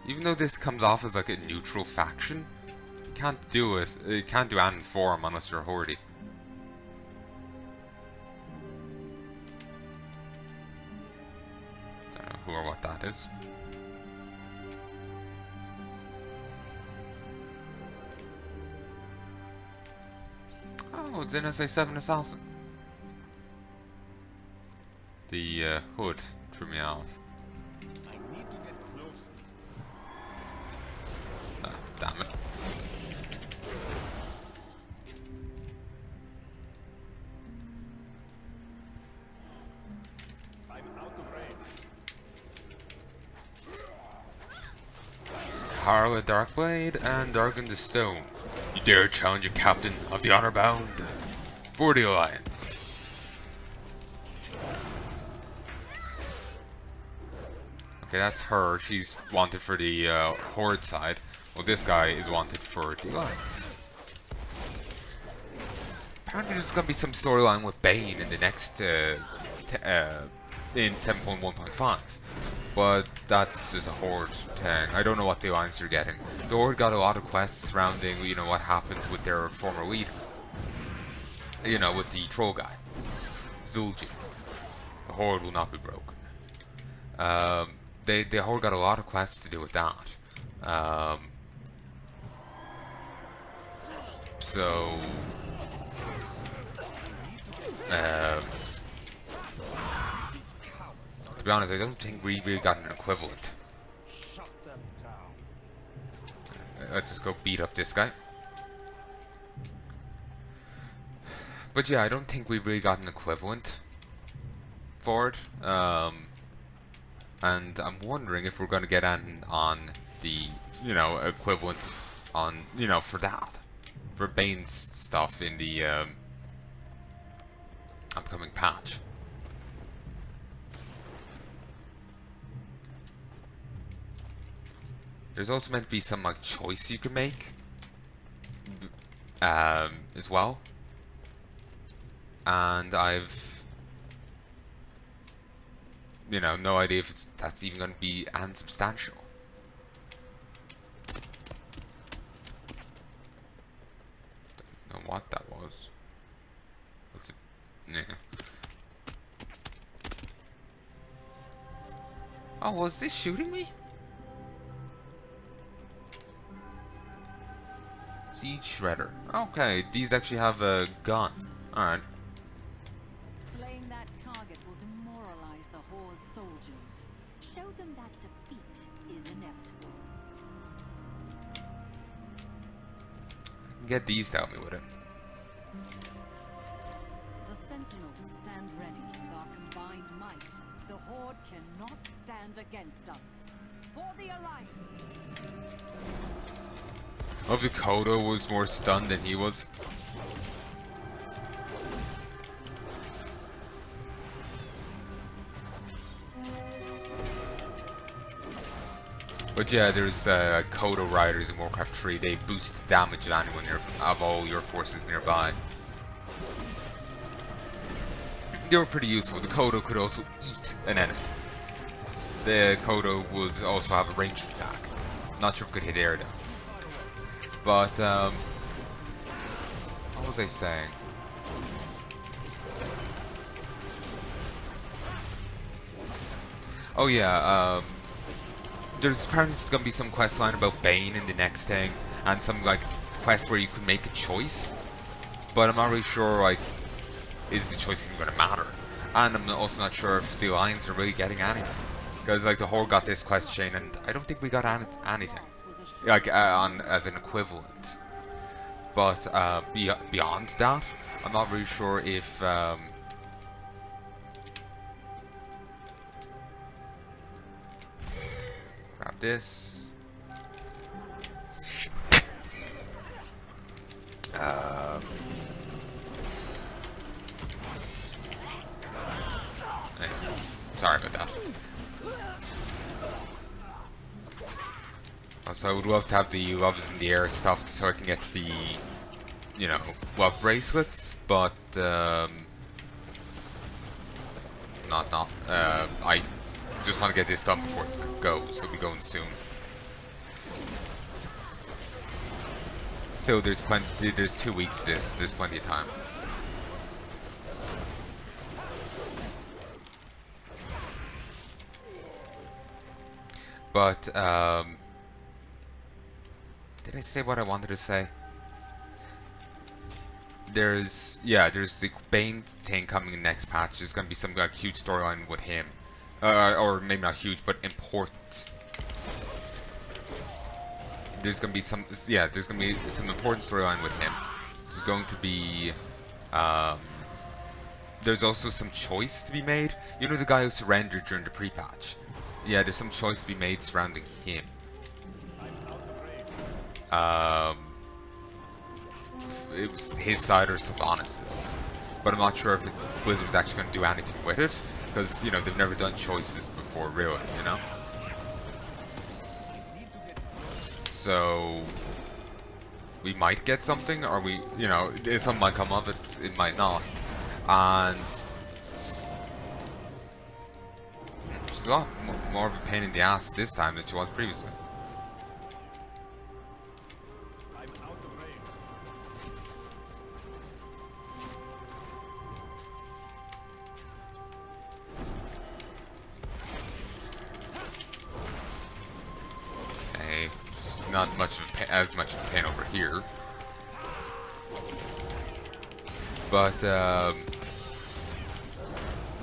Even though this comes off as like a neutral faction, you can't do it. You can't do an inform unless you're a Hordy. Don't know who or what that is. Oh, it's an SA-7 assassin. The hood threw me off. I need to get closer. Ah, damn it. I'm out of range. Harla Darkblade and Dargon the Stone. You dare challenge a captain of the honor bound for the Alliance. Okay, that's her. She's wanted for the Horde side. Well, this guy is wanted for the Alliance. Apparently there's going to be some storyline with Bane in the next in 7.1.5. But that's just a Horde thing. I don't know what the Alliance are getting. The Horde got a lot of quests surrounding, you know, what happened with their former leader. You know, with the troll guy. Zul'jin. The Horde will not be broken. The Horde got a lot of quests to do with that. To be honest, I don't think we really got an equivalent. Shut them down. Let's just go beat up this guy. But yeah, I don't think we've really got an equivalent for it. And I'm wondering if we're going to get on the, you know, equivalent on, you know, for that. For Bane's stuff in the upcoming patch. There's also meant to be some like choice you can make as well. And I've, you know, no idea if that's even going to be unsubstantial. Don't know what that was. Was it? Yeah. Oh, was this shooting me? Siege Shredder. Okay, these actually have a gun. Alright. Slaying that target will demoralize the Horde soldiers. Show them that defeat is inevitable. I can get these to help me with it. The Sentinels stand ready with our combined might. The Horde cannot stand against us. For the Alliance! Oh, Dakota was more stunned than he was. But yeah, there's Kodo riders in Warcraft 3. They boost the damage of anyone of all your forces nearby. They were pretty useful. The Kodo could also eat an enemy. The Kodo would also have a ranged attack. Not sure if it could hit air though. But what was I saying? Oh yeah, there's apparently going to be some quest line about Bane in the next thing, and some like quest where you can make a choice. But I'm not really sure, like, is the choice even going to matter? And I'm also not sure if the Alliance are really getting anything, because like the Horde got this quest chain, and I don't think we got anything, like as an equivalent. But beyond that, I'm not really sure if grab this. Sorry about that. Also, I would love to have the Love is in the Air stuff so I can get the, you know, love bracelets, but I just want to get this done before it goes. It'll be going soon. Still, there's plenty. There's 2 weeks to this. There's plenty of time. But did I say what I wanted to say? There's the Bane thing coming in next patch. There's gonna be some like huge storyline with him, or maybe not huge, but important. There's gonna be some important storyline with him. There's going to be there's also some choice to be made. You know the guy who surrendered during the pre-patch. Yeah, there's some choice to be made surrounding him. It was his side or Sylvanas'. But I'm not sure if Blizzard's actually going to do anything with it, because, you know, they've never done choices before, really, you know? So, we might get something, or we, you know, something might come of it, it might not. And she's a lot more of a pain in the ass this time than she was previously. Not much of as much of a pain over here, but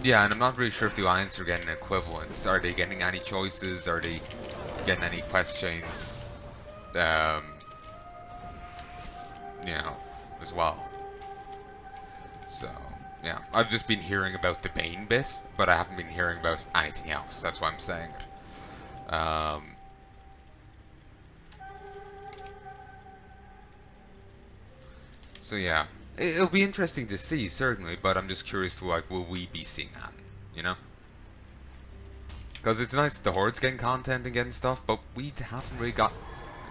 yeah, and I'm not really sure if the Alliance are getting equivalents. Are they getting any choices? Are they getting any quest chains? You know, as well. So yeah, I've just been hearing about the Bane bit, but I haven't been hearing about anything else. That's why I'm saying it. So yeah, it'll be interesting to see, certainly, but I'm just curious to, like, will we be seeing that, you know? Because it's nice that the Horde's getting content and getting stuff, but we haven't really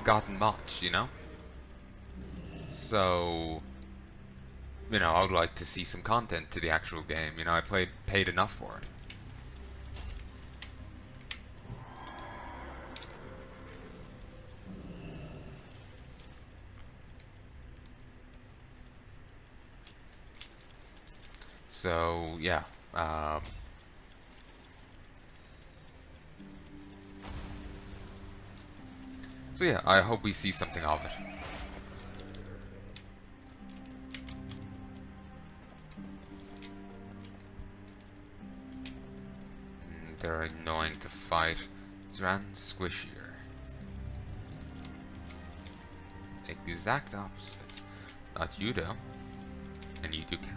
gotten much, you know? So, you know, I would like to see some content to the actual game, you know, I paid enough for it. So, yeah. So, yeah, I hope we see something of it. They're annoying to fight. Zran squishier. Exact opposite. Not you, though. And you do count.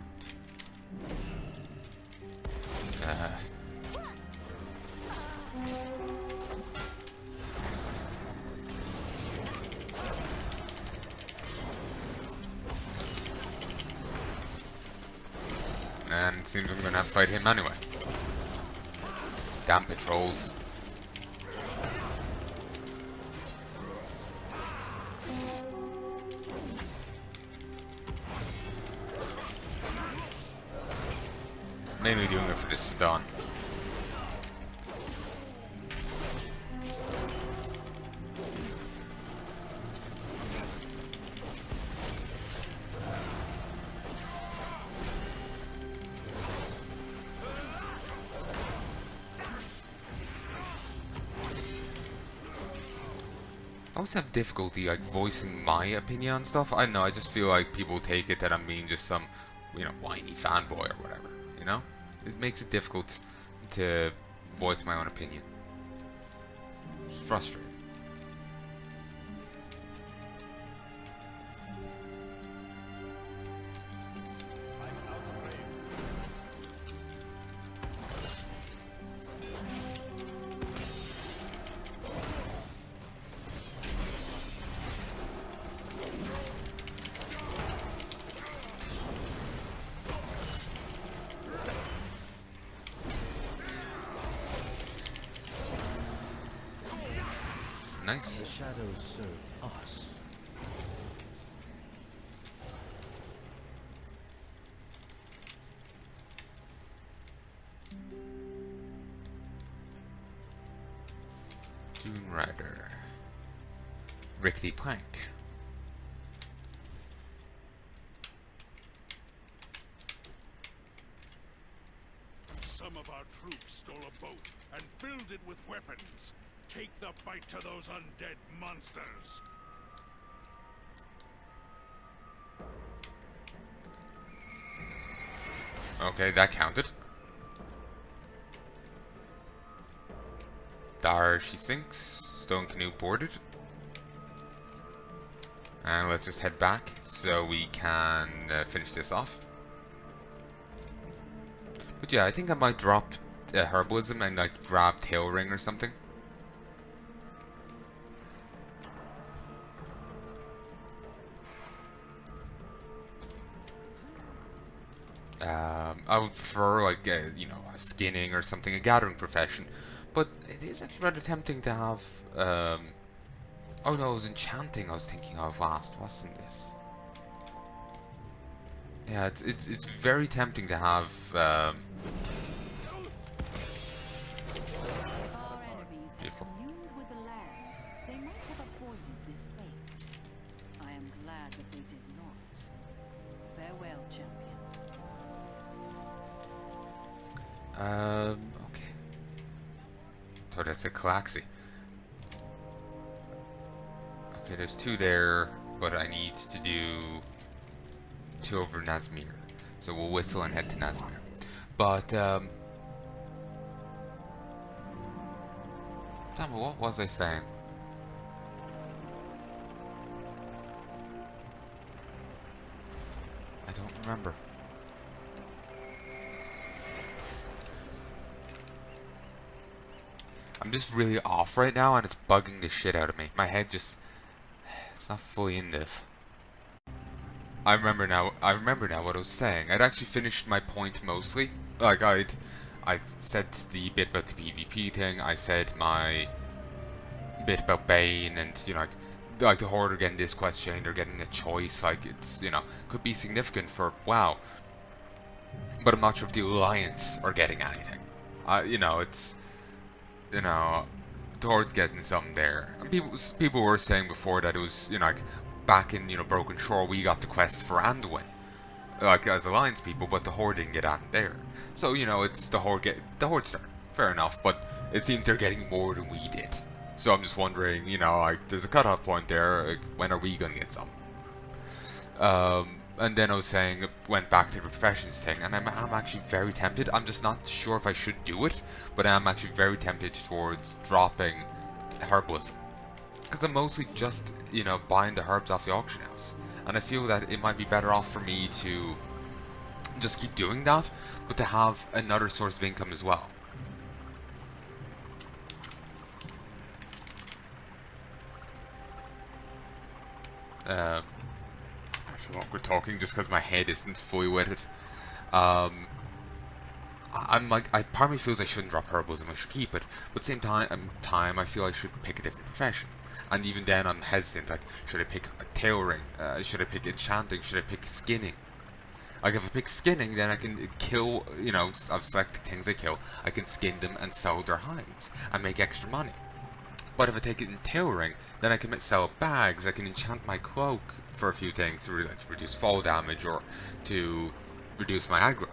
And it seems I'm gonna have to fight him anyway. Damn patrols. Mainly doing it for the stun. I always have difficulty, like, voicing my opinion on stuff. I don't know, I just feel like people take it that I'm being just some, you know, whiny fanboy or whatever, you know? It makes it difficult to voice my own opinion. It's frustrating. Nice. The shadows serve us. Dune Rider. rickety plank. Some of our troops stole a boat and filled it with weapons. Take the fight to those undead monsters. Okay, that counted. There she sinks. Stone canoe boarded. And let's just head back so we can finish this off. But yeah, I think I might drop Herbalism and like grab Tail Ring or something. I would prefer like you know, a skinning or something, a gathering profession. But it is actually rather tempting to have. Oh no, it was Enchanting I was thinking of last, wasn't it? Yeah, it's very tempting to have. Our enemies Beautiful. have communed with the land. They might have avoided this fate. I am glad that they did not. Farewell, champion. Okay. So that's a Coaxi. Okay, there's 2 there, but I need to do 2 over Nazmir. So we'll whistle and head to Nazmir. But, damn it, what was I saying? I don't remember. I'm just really off right now and it's bugging the shit out of me. My head just... It's not fully in this. I remember now what I was saying. I'd actually finished my point mostly. Like I said the bit about the PvP thing, I said my bit about Bane and, you know, like the Horde are getting this quest chain, they're getting a choice, like it's, you know, could be significant for WoW. But I'm not sure if the Alliance are getting anything. You know, it's, you know, the Horde's getting something there. And people were saying before that it was, you know, like back in, you know, Broken Shore we got the quest for Anduin, like as Alliance people, but the Horde didn't get on there. So, you know, it's the Horde's turn. Fair enough, but it seems they're getting more than we did. So I'm just wondering, you know, like there's a cutoff point there. Like, when are we gonna get some? And then I was saying, went back to the professions thing, and I'm actually very tempted. I'm just not sure if I should do it, but I'm actually very tempted towards dropping Herbalism. Because I'm mostly just, you know, buying the herbs off the auction house. And I feel that it might be better off for me to just keep doing that, but to have another source of income as well. I feel awkward talking just because my head isn't fully with it. I'm like, part of me feels I shouldn't drop Herbalism, I should keep it, but at the same time I feel I should pick a different profession. And even then I'm hesitant, like, should I pick a Tail Ring, should I pick Enchanting, should I pick Skinning? Like, if I pick Skinning, then I can kill, you know, I've selected things I kill, I can skin them and sell their hides, and make extra money. But if I take it in Tail Ring, then I can sell bags, I can enchant my cloak for a few things to reduce fall damage, or to reduce my aggro.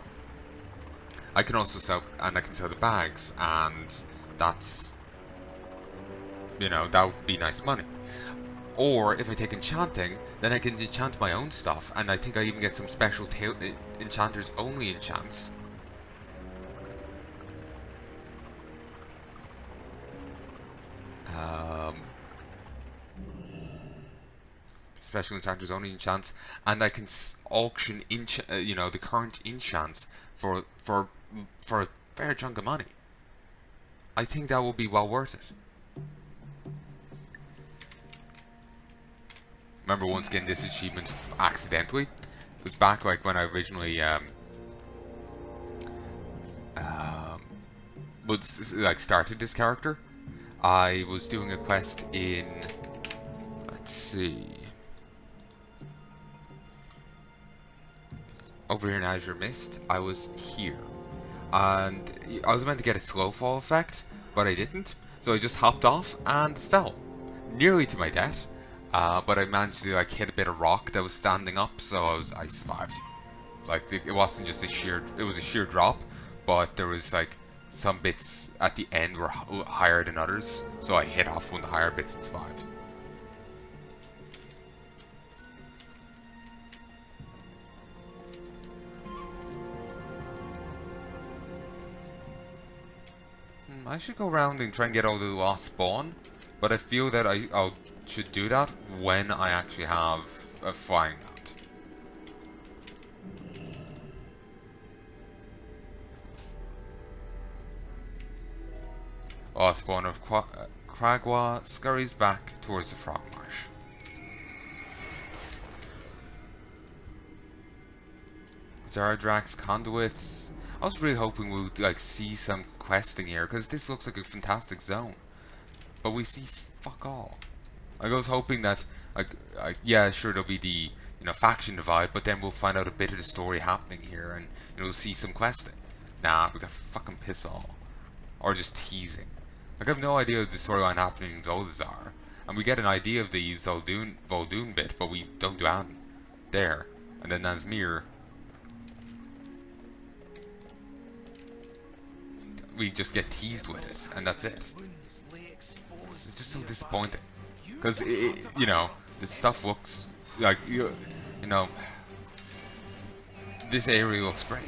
I can also sell, and I can sell the bags, and that's, you know, that would be nice money. Or if I take Enchanting, then I can enchant my own stuff, and I think I even get some special enchanters only enchants. Special enchanters only enchants, and I can auction you know, the current enchants for a fair chunk of money. I think that will be well worth it. Remember once getting this achievement accidentally? It was back like when I originally started this character. I was doing a quest in, let's see, over here in Azure Mist. I was here, and I was meant to get a slow fall effect, but I didn't, so I just hopped off and fell, nearly to my death, but I managed to like hit a bit of rock that was standing up, so I survived. It's like it wasn't just it was a sheer drop, but there was like some bits at the end were higher than others, so I hit off one of the higher bits and survived. I should go around and try and get all the lost spawn, but I feel that I should do that when I actually have a flying mount. Lost spawn of Kragwa scurries back towards the frog marsh. Zardrak's conduits. I was really hoping we would like see some questing here, because this looks like a fantastic zone, but we see fuck all. Like, I was hoping that like yeah, sure, there'll be the faction divide, but then we'll find out a bit of the story happening here, and we'll see some questing. Nah, we got fucking piss all, or just teasing. Like, I have no idea of the storyline happening in Zoldazar, and we get an idea of the Vol'dun bit, but we don't do anything there. And then Nazmir, we just get teased with it, and that's it. It's just so disappointing, because this stuff looks like this area looks great.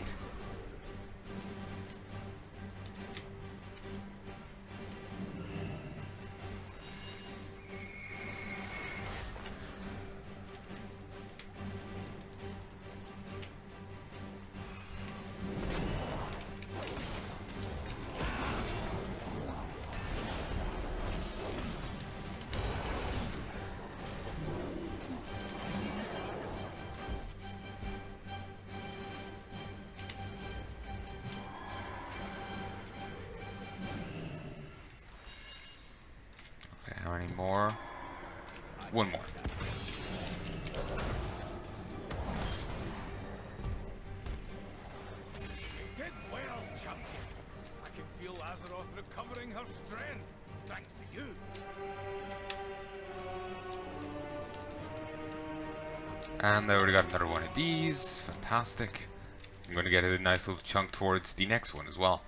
How many more? One more. Did well, champion. I can feel Azeroth recovering her strength, thanks to you. And I already got another one of these. Fantastic. I'm going to get a nice little chunk towards the next one as well.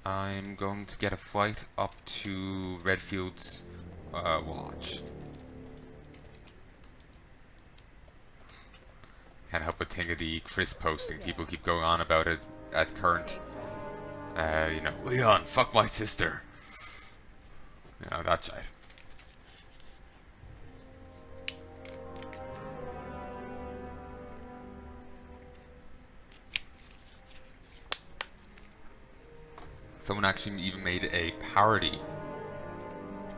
I'm going to get a flight up to Redfield's watch. Can't help but think of the Chris posting. People keep going on about it at current. Leon, fuck my sister. That shit. Someone actually even made a parody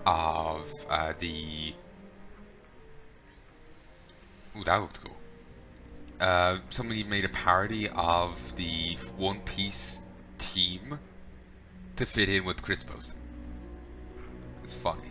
of the... Ooh, that looked cool. Somebody made a parody of the One Piece team to fit in with Chris posting. It's funny.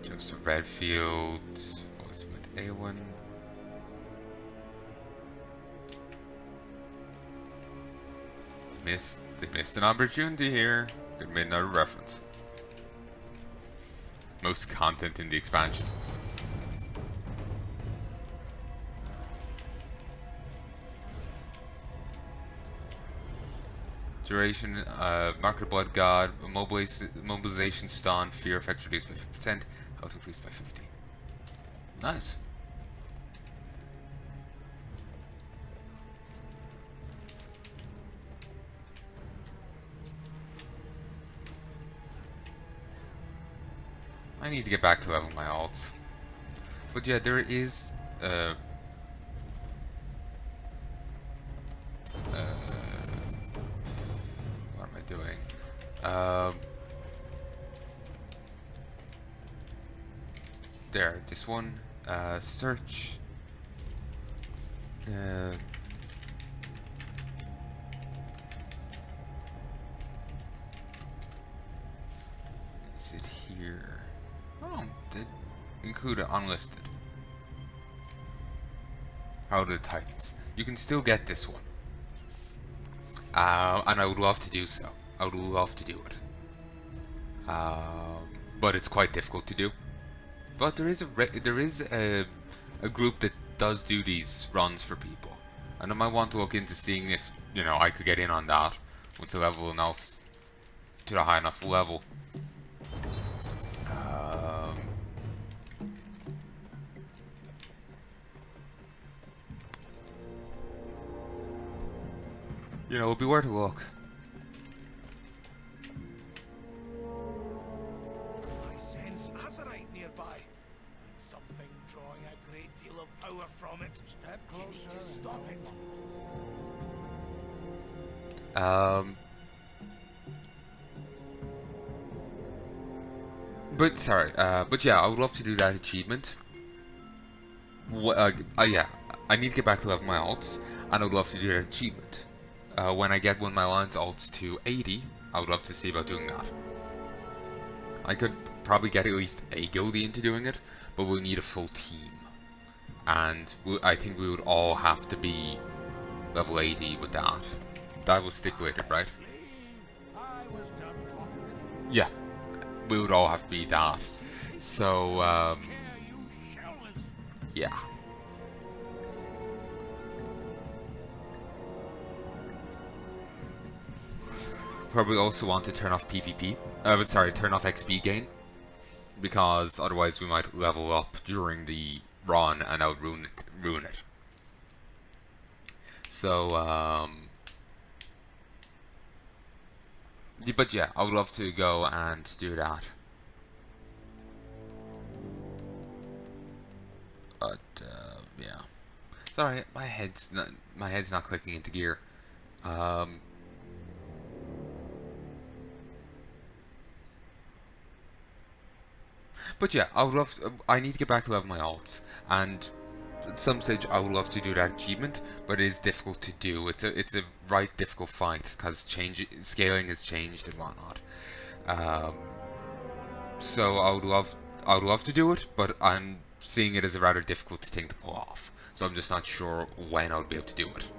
Joseph Redfield, voice with A1. They missed an opportunity here. Could have made another reference. Most content in the expansion. Duration, Mark of the Blood God, mobilization stun, fear effects reduced by 50%, health increased by 50. Nice. I need to get back to level my alts. But yeah, there is there, this one. Search. Is it here? Oh, did include it unlisted. How the Titans. You can still get this one. And I would love to do so. I would love to do it. But it's quite difficult to do. But there is a group that does do these runs for people, and I might want to look into seeing if I could get in on that once I level enough to a high enough level. It'll be worth a look. I sense Azeroth nearby. Something drawing a great deal of power from it. Step closer to stop it. But yeah, I would love to do that achievement. Yeah, I need to get back to level my alts, and I would love to do that achievement. When I get one of my lance alts to 80, I would love to see about doing that. I could probably get at least a guildie into doing it, but we'll need a full team. And I think we would all have to be level 80 with that. That was stipulated, right? Yeah, we would all have to be that. So, yeah. Probably also want to turn off PvP. Turn off XP gain, because otherwise we might level up during the run and that would ruin it. So, but yeah, I would love to go and do that. But yeah, sorry, my head's not clicking into gear. But yeah, I need to get back to level my alts, and at some stage I would love to do that achievement, but it is difficult to do. It's a right difficult fight because scaling has changed and whatnot. So I would love to do it, but I'm seeing it as a rather difficult thing to pull off. So I'm just not sure when I'll be able to do it.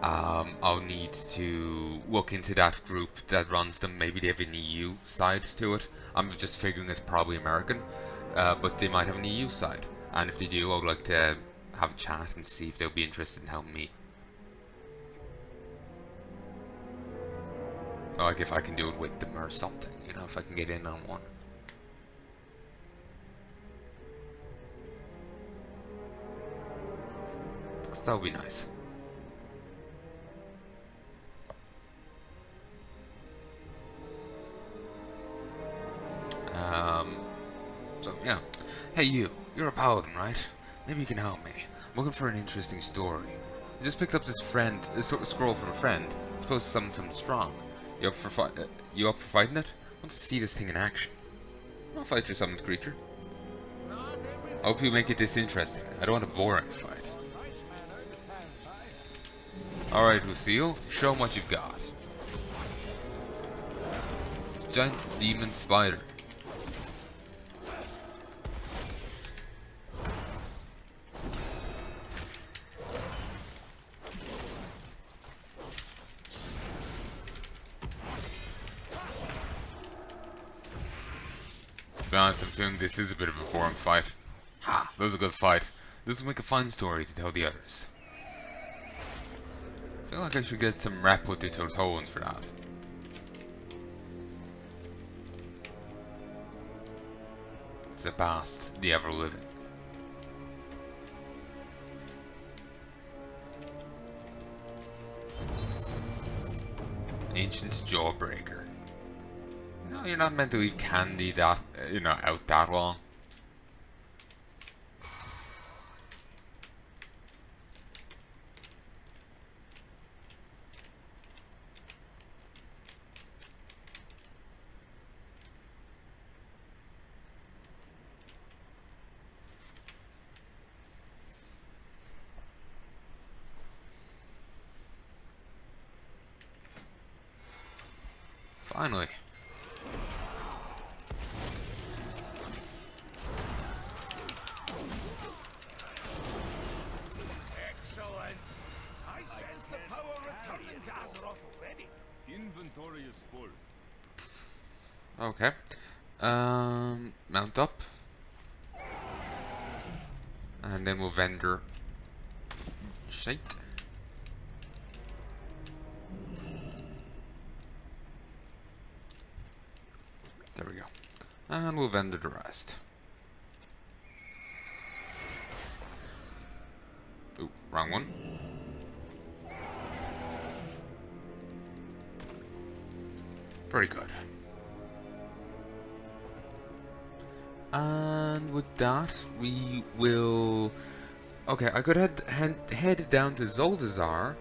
I'll need to look into that group that runs them. Maybe they have an EU side to it. I'm just figuring it's probably American, but they might have an EU side. And if they do, I would like to have a chat and see if they'll be interested in helping me. Like if I can do it with them or something, if I can get in on one. That would be nice. So yeah. Hey you're a paladin, right? Maybe you can help me. I'm looking for an interesting story. I just picked up this scroll from a friend. It's supposed to summon something strong. You up for fighting it? I want to see this thing in action. I'll fight your summoned creature. I hope you make it disinteresting. I don't want a boring fight. Alright, Lucille, show 'em what you've got. It's a giant demon spider. To be honest, I'm feeling this is a bit of a boring fight. Ha! That was a good fight. This will make a fun story to tell the others. I feel like I should get some rep with the Totolans for that. It's the past, the ever-living. Ancient Jawbreaker. No, you're not meant to leave candy that, out that long. Finally. Excellent. I sense the power returning to Azeroth already. Inventory is full. Okay. Mount up. And then we'll vendor shite. There we go. And we'll vendor the rest. Ooh, wrong one. Very good. And with that, we will... Okay, I could head down to Zoldazar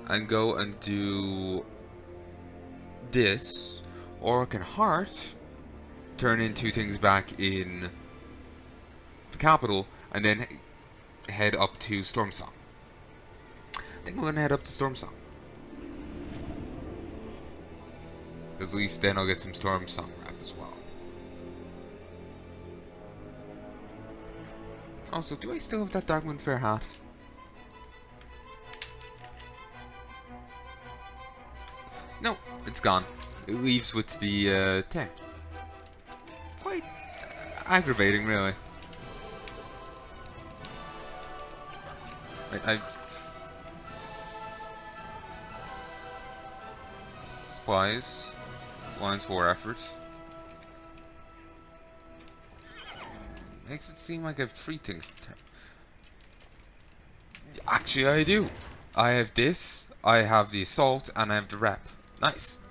and go and do this, or I can heart, turn in 2 things back in the capital, and then head up to Stormsong. I think I'm gonna head up to Stormsong. At least then I'll get some Stormsong rep as well. Also, do I still have that Darkmoon Fair hat? No, it's gone. It leaves with the thing. Quite aggravating, really. Supplies. Lines for effort. Makes it seem like I have 3 things to Actually, I do. I have this, I have the assault, and I have the rep. Nice.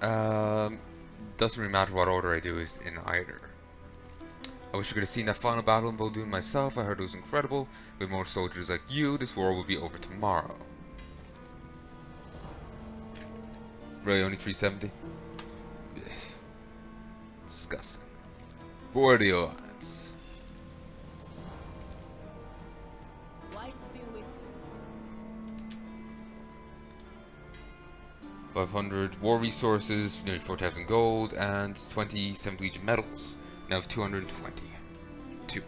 Doesn't really matter what order I do it in either. I wish I could have seen that final battle in Vol'dun myself. I heard it was incredible. With more soldiers like you, this war will be over tomorrow. Really, only 370? Disgusting. For the Alliance. Light be with you. 500 war resources, nearly 4,000 gold, and 20 7th Legion medals. Now I have 220. 2.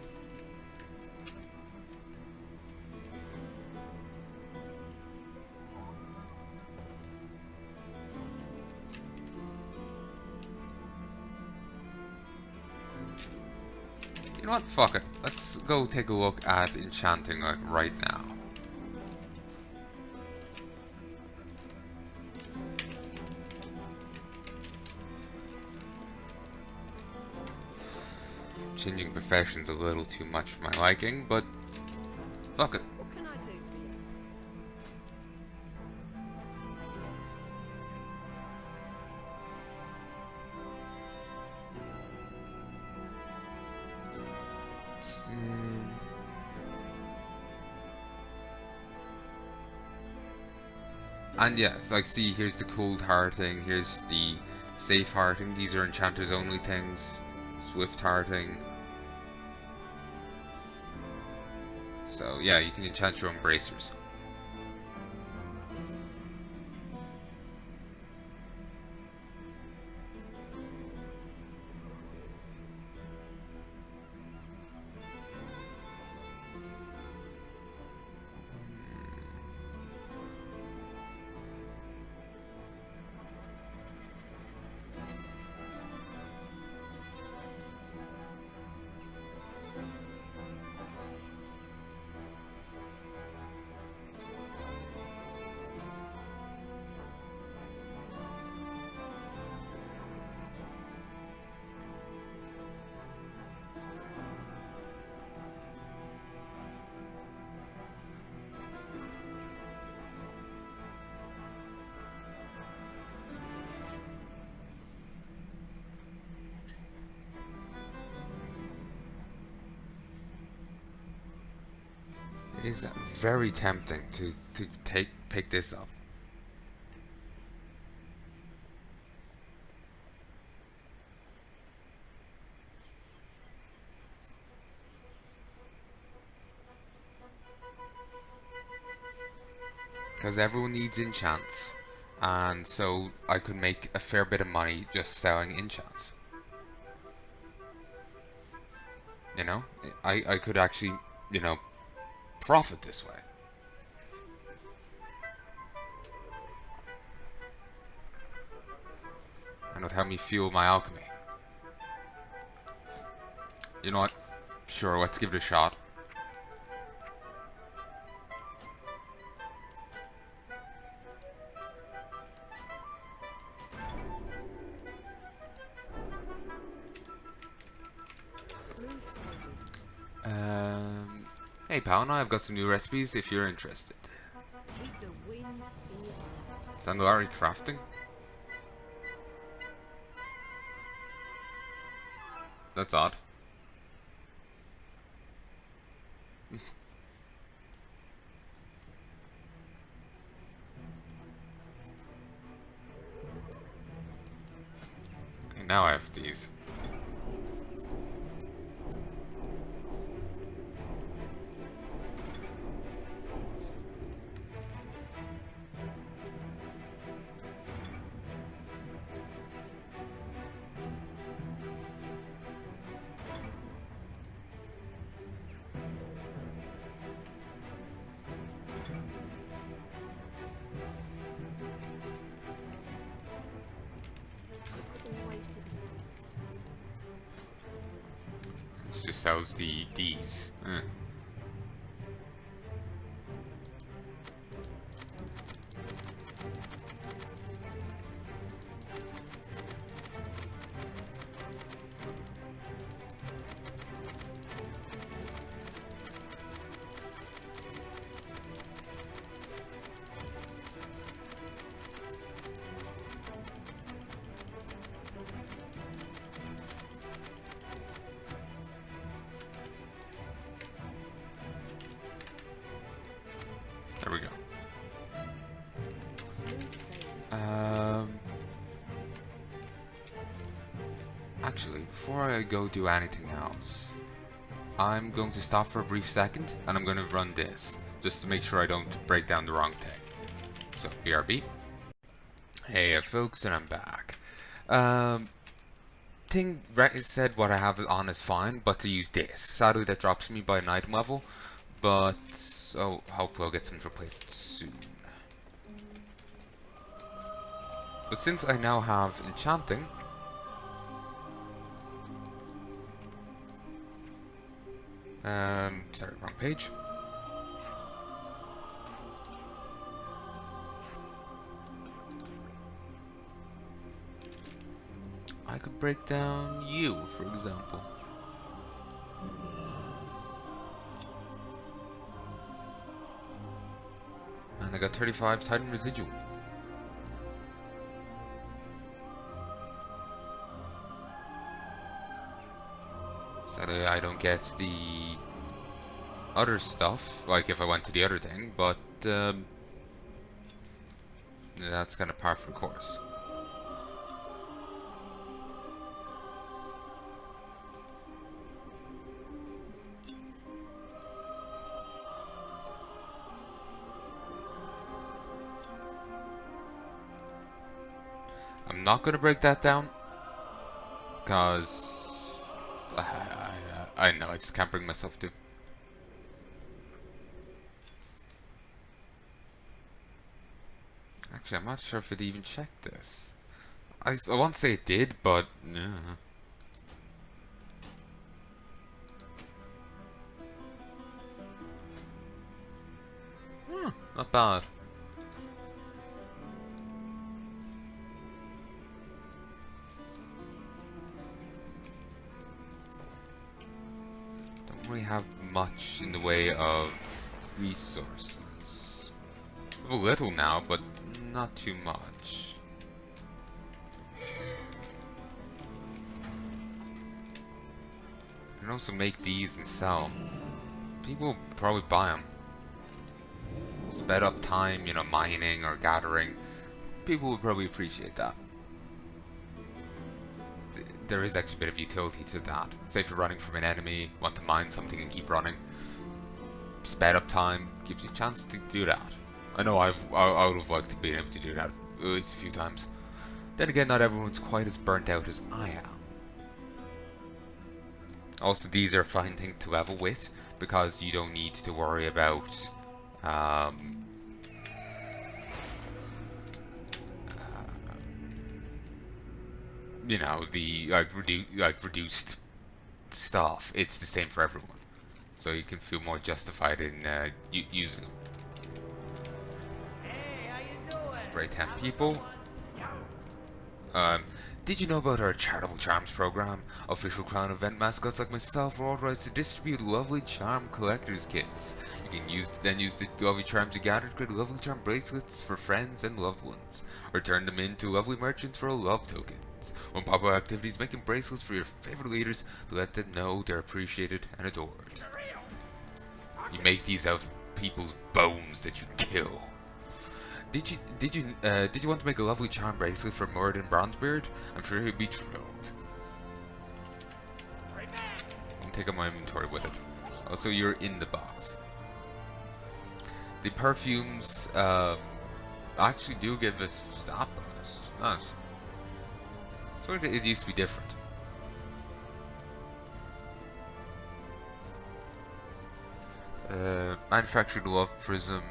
You know what? Fuck it. Let's go take a look at Enchanting like right now. Changing profession's a little too much for my liking, but fuck it. What can I do for you? And yeah, it's like, see, here's the cold hearting, here's the safe hearting, these are enchanters only things, swift hearting. So yeah, you can enchant your own bracers. It is very tempting to pick this up. Because everyone needs enchants. and so I could make a fair bit of money just selling enchants. You know, I could actually, you know, profit this way. And it would help me fuel my alchemy. You know what? Sure, let's give it a shot. Hey Palnai, I've got some new recipes if you're interested. With the wind in your sails. Sandalari crafting? That's odd. Okay, now I have these. Always to the sea. It just sells the D's. There we go. Actually, before I go do anything else, I'm going to stop for a brief second, and I'm going to run this, just to make sure I don't break down the wrong thing. So, BRB. Hey folks, and I'm back. Thing said what I have on is fine, but to use this. Sadly, that drops me by an item level, but so hopefully I'll get something replaced soon. But since I now have Enchanting, sorry, wrong page. I could break down you, for example. And I got 35 Titan Residual. Sadly, I don't get the other stuff, like if I went to the other thing, but that's kind of par for the course. I'm not gonna break that down, because I know I just can't bring myself to. Actually, I'm not sure if it even checked this. I won't say it did, but yeah. Not bad. Don't really have much in the way of resources. I have a little now, but not too much. I can also make these and sell them. People will probably buy them. Sped up time, you know, mining or gathering. People would probably appreciate that. There is actually a bit of utility to that. Say if you're running from an enemy, want to mine something and keep running. Sped up time gives you a chance to do that. I know I would have liked to be able to do that at least a few times. Then again, not everyone's quite as burnt out as I am. Also, these are a fine thing to level with, because you don't need to worry about you know, the reduced stuff. It's the same for everyone, so you can feel more justified in using them. Spray 10 people. Did you know about our charitable charms program? Official Crown event mascots like myself are authorized to distribute lovely charm collector's kits. You can use the lovely charms you gathered to create lovely charm bracelets for friends and loved ones, or turn them into lovely merchants for love tokens. One popular activity is making bracelets for your favorite leaders to let them know they're appreciated and adored. You make these out of people's bones that you kill. Did you want to make a lovely charm bracelet for Moradin Bronzebeard? I'm sure he'd be thrilled. I'm take out my inventory with it. Also, you're in the box. The perfumes actually do give us stat bonus. Nice. So it used to be different. Manufactured love prism.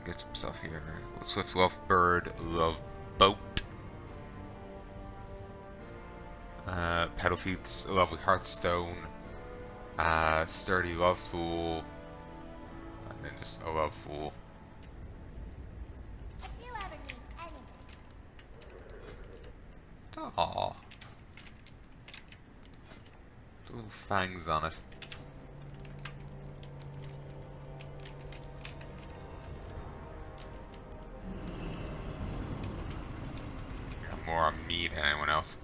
Get some stuff here. Swift love bird, love boat. Petal feats, lovely heartstone. Sturdy love fool. And then just a love fool. If you ever need anything. Aww. Little fangs on it. More on me than anyone else.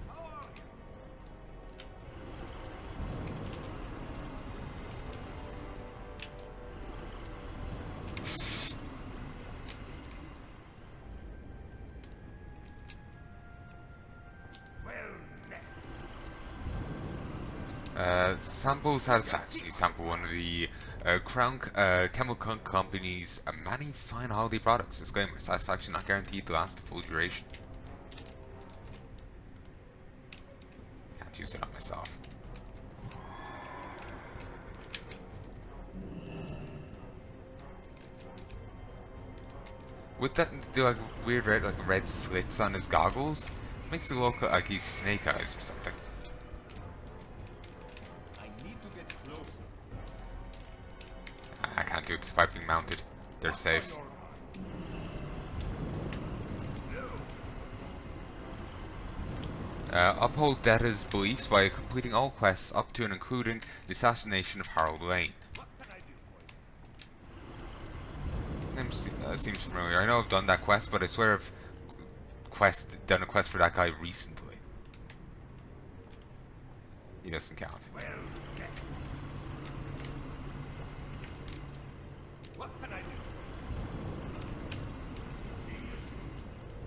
Sample satisfaction. You sample one of the Crown Chemical Company's many fine holiday products. Disclaimer: satisfaction not guaranteed to last the full duration. Can't use it on myself. With that, the weird red slits on his goggles, makes it look like he's Snake Eyes or something. I can't do it despite being mounted. They're safe. Uphold Data's beliefs by completing all quests up to and including the assassination of Harold Lane. Name seems familiar. I know I've done that quest, but I swear I've done a quest for that guy recently. He doesn't count. What can I do?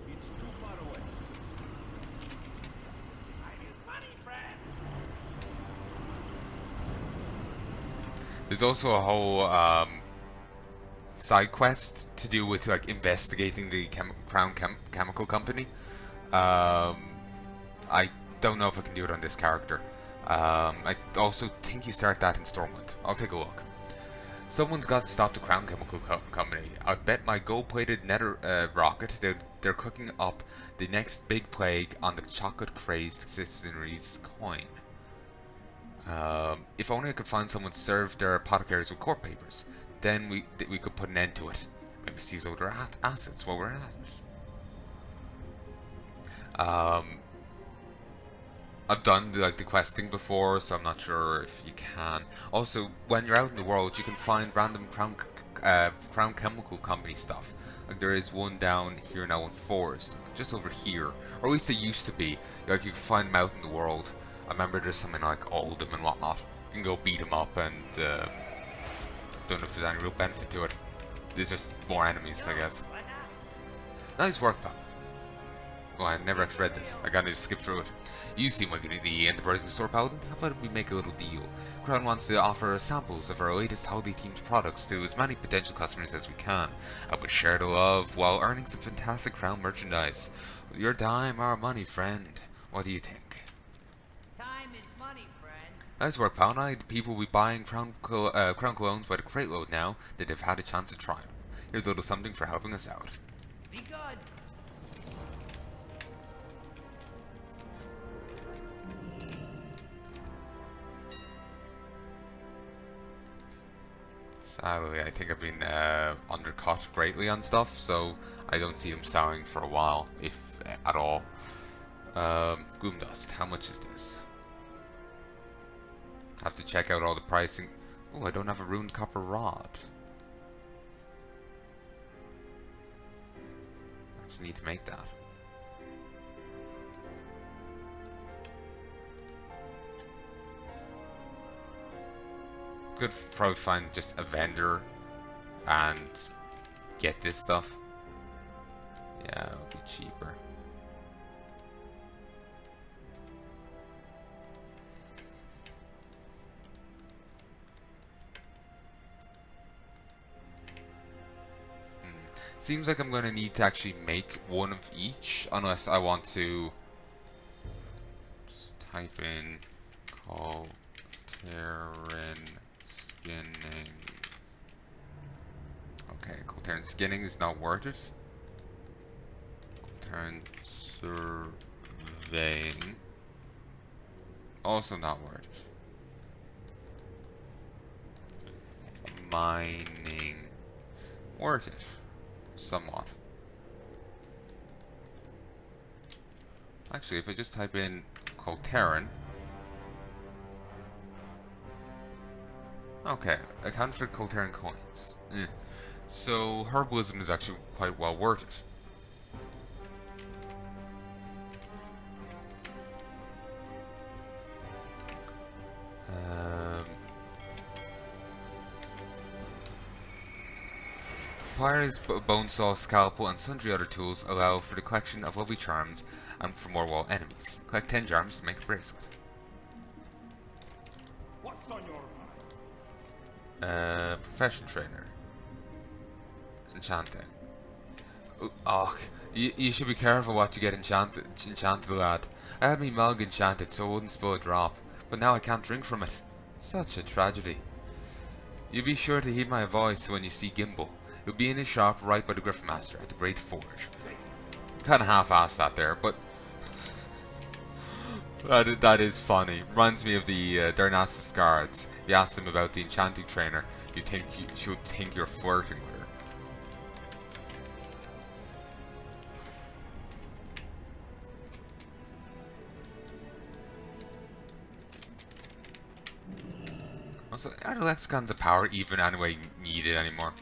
It's too far away. Time is money, friend. There's also a whole side quest to do with investigating the Crown Chemical Company. I don't know if I can do it on this character. I also think you start that in Stormwind. I'll take a look. Someone's got to stop the Crown Chemical Company. I bet my gold-plated nether rocket they're cooking up the next big plague on the chocolate-crazed citizenry's coin. If only I could find someone to serve their apothecaries with court papers. Then we could put an end to it. Maybe seize all their assets while we're at it. I've done the questing before, so I'm not sure if you can. Also, when you're out in the world, you can find random Crown Chemical Company stuff. Like there is one down here now in Forest, just over here, or at least there used to be. You can find them out in the world. I remember there's something like Oldham and whatnot. You can go beat them up and. Don't know if there's any real benefit to it. There's just more enemies, I guess. Nice work, pal. Oh, I never actually read this. I gotta just skip through it. You seem like the enterprising store paladin. How about we make a little deal? Crown wants to offer samples of our latest holiday-themed products to as many potential customers as we can. I would share the love while earning some fantastic Crown merchandise. Your time, our money, friend. What do you think? Time is money, friend. Nice work, Palnai. The people will be buying Crown colognes by the crate load now that they've had a chance to try them. Here's a little something for helping us out. Be good. Sadly, I think I've been undercut greatly on stuff, so I don't see them selling for a while, if at all. Gloom Dust, how much is this? Have to check out all the pricing. Oh, I don't have a ruined copper rod. Actually need to make that. Could probably find just a vendor and get this stuff. Yeah, it'll be cheaper. Seems like I'm going to need to actually make one of each, unless I want to just type in Colterin skinning. Okay, Colterin skinning is not worth it. Colterin surveying, also not worth it. Mining, worth it. Somewhat. Actually, if I just type in Colterin. Okay, account for Colterin coins. So herbalism is actually quite well worth it. Pliers, bone saw, scalpel, and sundry other tools allow for the collection of lovely charms and for more wall enemies. Collect 10 charms to make a bracelet. What's on your mind? Profession trainer. Enchanting. Oh, you should be careful what you get enchanted, lad. I had me mug enchanted so it wouldn't spill a drop, but now I can't drink from it. Such a tragedy. You be sure to heed my voice when you see Gimbal. He'll be in his shop right by the Griffin Master at the Great Forge. Kinda half-assed that there, but that is funny. Reminds me of the Darnassus guards. If you ask them about the enchanting trainer, you should think you're flirting with her. Also, are the lexicons of power even anyway needed anymore?